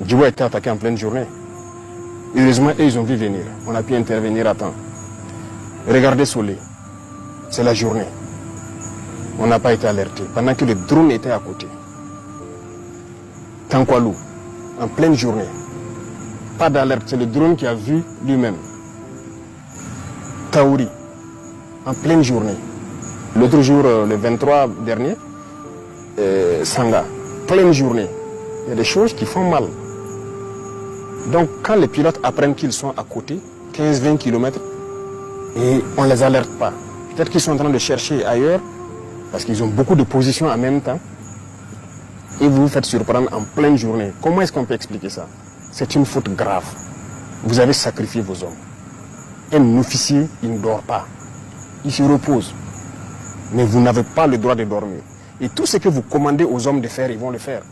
Djibo a été attaqué en pleine journée. Heureusement, ils ont vu venir. On a pu intervenir à temps. Regardez Solé. C'est la journée. On n'a pas été alerté. Pendant que le drone était à côté. Tankwalou, en pleine journée. Pas d'alerte. C'est le drone qui a vu lui-même. Taouri, en pleine journée. L'autre jour, le 23 dernier, Sanga, pleine journée. Il y a des choses qui font mal. Donc, quand les pilotes apprennent qu'ils sont à côté, 15-20 km, et on ne les alerte pas. Peut-être qu'ils sont en train de chercher ailleurs, parce qu'ils ont beaucoup de positions en même temps, et vous vous faites surprendre en pleine journée. Comment est-ce qu'on peut expliquer ça? C'est une faute grave. Vous avez sacrifié vos hommes. Un officier, il ne dort pas. Il se repose. Mais vous n'avez pas le droit de dormir. Et tout ce que vous commandez aux hommes de faire, ils vont le faire.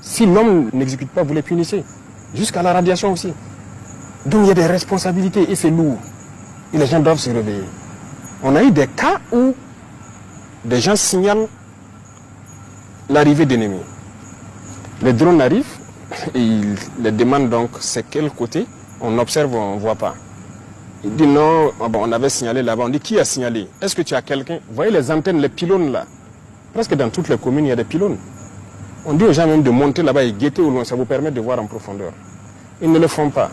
Si l'homme n'exécute pas, vous les punissez. Jusqu'à la radiation aussi. Donc il y a des responsabilités et c'est lourd. Et les gens doivent se réveiller. On a eu des cas où des gens signalent l'arrivée d'ennemis. Les drones arrivent et ils les demandent donc c'est quel côté. On observe, on ne voit pas. Il dit non, on avait signalé là-bas. On dit qui a signalé? Est-ce que tu as quelqu'un? Vous voyez les antennes, les pylônes là? Presque dans toutes les communes, il y a des pylônes. On dit aux gens même de monter là-bas et guetter au loin, ça vous permet de voir en profondeur. Ils ne le font pas.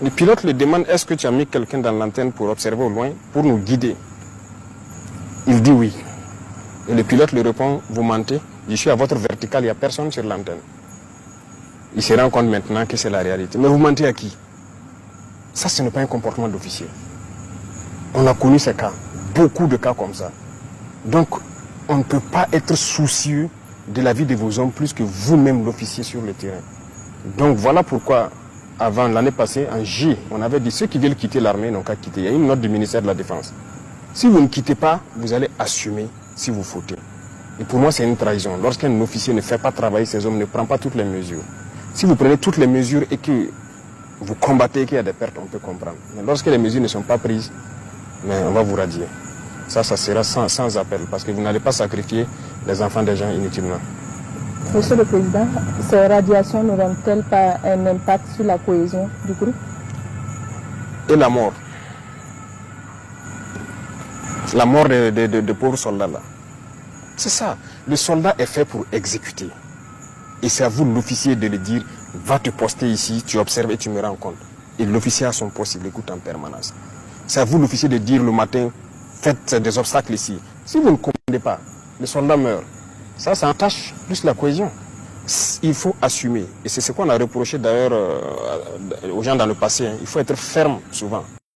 Les pilotes le demandent, est-ce que tu as mis quelqu'un dans l'antenne pour observer au loin, pour nous guider? Il dit oui. Et le pilote lui répond, vous mentez, je suis à votre verticale, il n'y a personne sur l'antenne. Il se rend compte maintenant que c'est la réalité. Mais vous mentez à qui? Ça, ce n'est pas un comportement d'officier. On a connu ces cas, beaucoup de cas comme ça. Donc, on ne peut pas être soucieux de la vie de vos hommes plus que vous-même l'officier sur le terrain. Donc voilà pourquoi, avant l'année passée, en J, on avait dit ceux qui veulent quitter l'armée n'ont qu'à quitter. Il y a une note du ministère de la Défense. Si vous ne quittez pas, vous allez assumer si vous fautez. Et pour moi, c'est une trahison. Lorsqu'un officier ne fait pas travailler ses hommes, ne prend pas toutes les mesures. Si vous prenez toutes les mesures et que vous combattez qu'il y a des pertes, on peut comprendre. Mais lorsque les mesures ne sont pas prises, mais on va vous radier. Ça sera sans appel, parce que vous n'allez pas sacrifier les enfants des gens inutilement. Monsieur le Président, ces radiations n'auront-elles pas un impact sur la cohésion du groupe? Et la mort. La mort de pauvres soldats là. C'est ça. Le soldat est fait pour exécuter. Et c'est à vous, l'officier, de le dire, va te poster ici, tu observes et tu me rends compte. Et l'officier a son poste, il écoute en permanence. C'est à vous, l'officier, de dire le matin, faites des obstacles ici. Si vous ne commandez pas, le soldat meurt. Ça entache plus la cohésion. Il faut assumer. Et c'est ce qu'on a reproché d'ailleurs aux gens dans le passé. Il faut être ferme souvent.